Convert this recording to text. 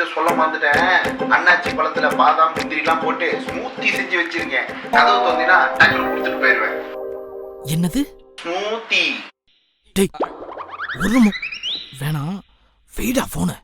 விஷயம் சொல்ல மறந்துட்டேன். அண்ணாச்சி பழத்துல பாதாம் முந்திரிலாம் போட்டு ஸ்மூத்தி செஞ்சு வச்சிருக்கேன். கதவு தோந்தினா டக்குனு கொடுத்துட்டு போயிடுவேன். என்னது? ஸ்மூத்தி. டேய், ஒரு வேணாம், வெயிடா போன.